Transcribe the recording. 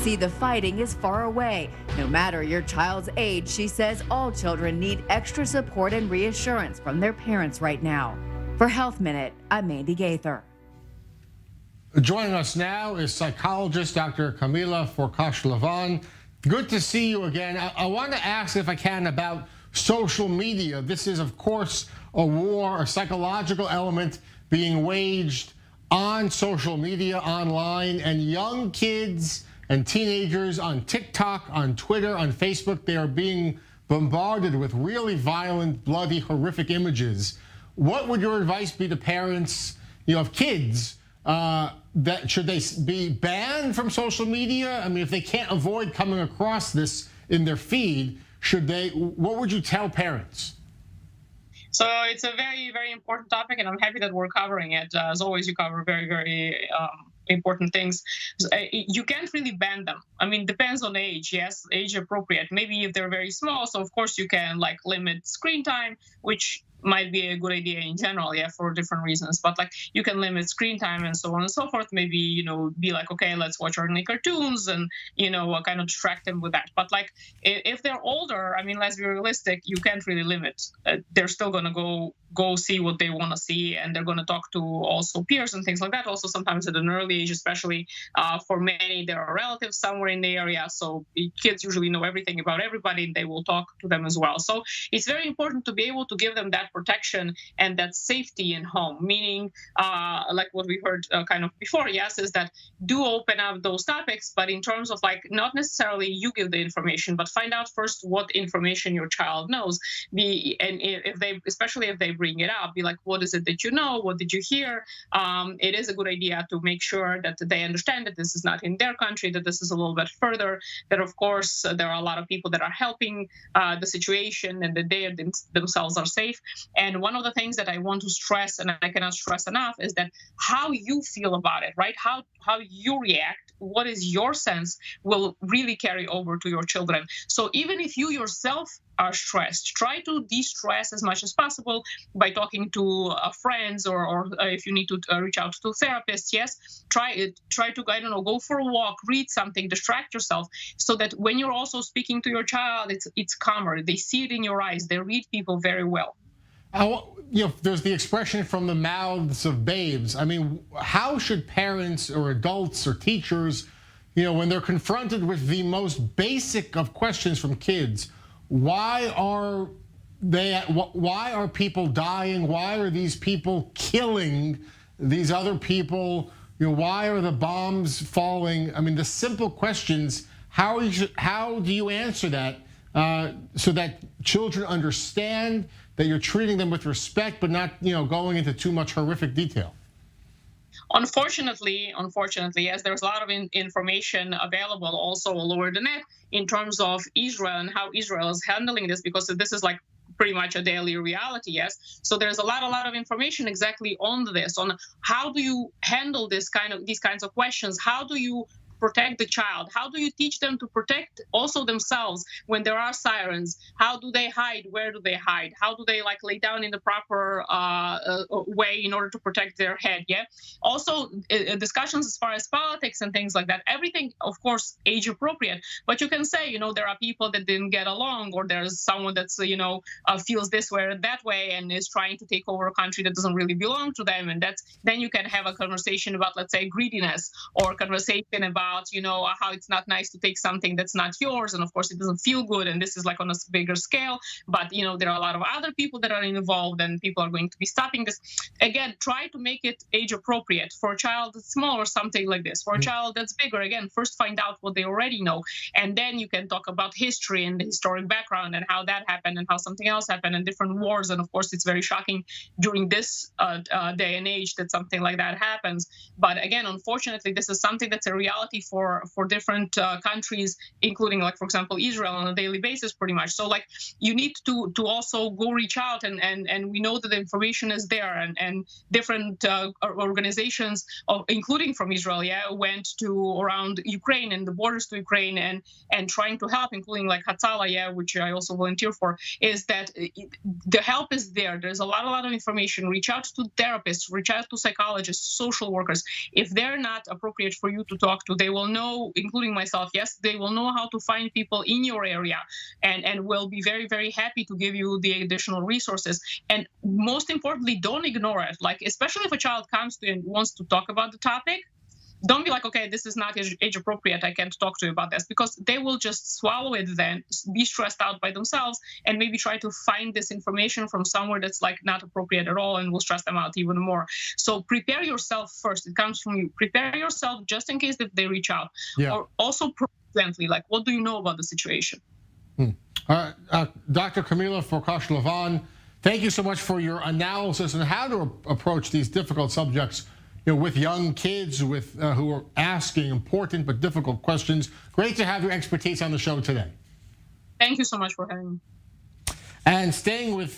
see the fighting is far away. No matter your child's age, she says all children need extra support and reassurance from their parents right now. For Health Minute, I'm Mandy Gaither. Joining us now is psychologist Dr. Camila Forcash-Levan. Good to see you again. I want to ask, if I can, about social media. This is, of course, a war, a psychological element being waged on social media, online, and young kids and teenagers on TikTok, on Twitter, on Facebook, they are being bombarded with really violent, bloody, horrific images. What would your advice be to parents, of kids? That should they be banned from social media? I mean, if they can't avoid coming across this in their feed, what would you tell parents? So it's a very, very important topic, and I'm happy that we're covering it. As always, you cover very, very important things. You can't really ban them. I mean, depends on age. Yes, age appropriate. Maybe if they're very small, so of course you can limit screen time, which might be a good idea in general, for different reasons. But you can limit screen time and so on and so forth. Maybe, be okay, let's watch our cartoons and, kind of distract them with that. But if they're older, I mean, let's be realistic, you can't really limit. They're still going to go see what they want to see, and they're going to talk to also peers and things like that. Also, sometimes at an early age, especially for many, there are relatives somewhere in the area. So kids usually know everything about everybody, and they will talk to them as well. So it's very important to be able to give them that protection and that safety in home, meaning like what we heard kind of before, yes, is that do open up those topics, but in terms of not necessarily you give the information, but find out first what information your child knows. Especially if they bring it up, be what is it that you know? What did you hear? It is a good idea to make sure that they understand that this is not in their country, that this is a little bit further, that of course there are a lot of people that are helping the situation, and that they themselves are safe. And one of the things that I want to stress, and I cannot stress enough, is that how you feel about it, right? How you react, what is your sense, will really carry over to your children. So even if you yourself are stressed, try to de-stress as much as possible by talking to friends, or if you need to reach out to therapists, yes, try to, go for a walk, read something, distract yourself, so that when you're also speaking to your child, it's calmer. They see it in your eyes. They read people very well. There's the expression from the mouths of babes. I mean, how should parents or adults or teachers, when they're confronted with the most basic of questions from kids, why are people dying? Why are these people killing these other people? Why are the bombs falling? I mean, the simple questions, how do you answer that so that children understand that you're treating them with respect, but not, going into too much horrific detail? Unfortunately, yes, there's a lot of information available also all over the net in terms of Israel and how Israel is handling this, because this is pretty much a daily reality, yes. So there's a lot of information exactly on this, on how do you handle these kinds of questions? How do you protect the child? How do you teach them to protect also themselves when there are sirens? How do they hide? Where do they hide? How do they lay down in the proper way in order to protect their head? Yeah. Also, discussions as far as politics and things like that. Everything, of course, age appropriate. But you can say, there are people that didn't get along, or there's someone that's feels this way or that way and is trying to take over a country that doesn't really belong to them. And then you can have a conversation about, let's say, greediness, or conversation about how it's not nice to take something that's not yours, and of course it doesn't feel good, and this is on a bigger scale, but there are a lot of other people that are involved, and people are going to be stopping this. Again, try to make it age appropriate. For a child that's small or something like this, for a child that's bigger, again, first find out what they already know, and then you can talk about history and the historic background and how that happened and how something else happened and different wars. And of course it's very shocking during this day and age that something like that happens. But again, unfortunately, this is something that's a reality for different countries, including, for example, Israel, on a daily basis, pretty much. So you need to also go reach out, and we know that the information is there, and different organizations, including from Israel, went to around Ukraine and the borders to Ukraine and trying to help, including Hatzala, which I also volunteer for. Is that the help is there. There's a lot of information. Reach out to therapists, reach out to psychologists, social workers. If they're not appropriate for you to talk to, they they will know, including myself, yes, they will know how to find people in your area, and will be very, very happy to give you the additional resources. And most importantly, don't ignore it. Like, especially if a child comes to you and wants to talk about the topic, don't be like, okay, this is not age appropriate, I can't talk to you about this, because they will just swallow it, then be stressed out by themselves, and maybe try to find this information from somewhere that's like not appropriate at all, and will stress them out even more. So prepare yourself first. It comes from you. Prepare yourself just in case if they reach out. Yeah. Or also gently, like, what do you know about the situation? Dr. Kamila Forkash-Lavon, thank you so much for your analysis on how to approach these difficult subjects, with young kids who are asking important but difficult questions. Great to have your expertise on the show today. Thank you so much for having me. And staying with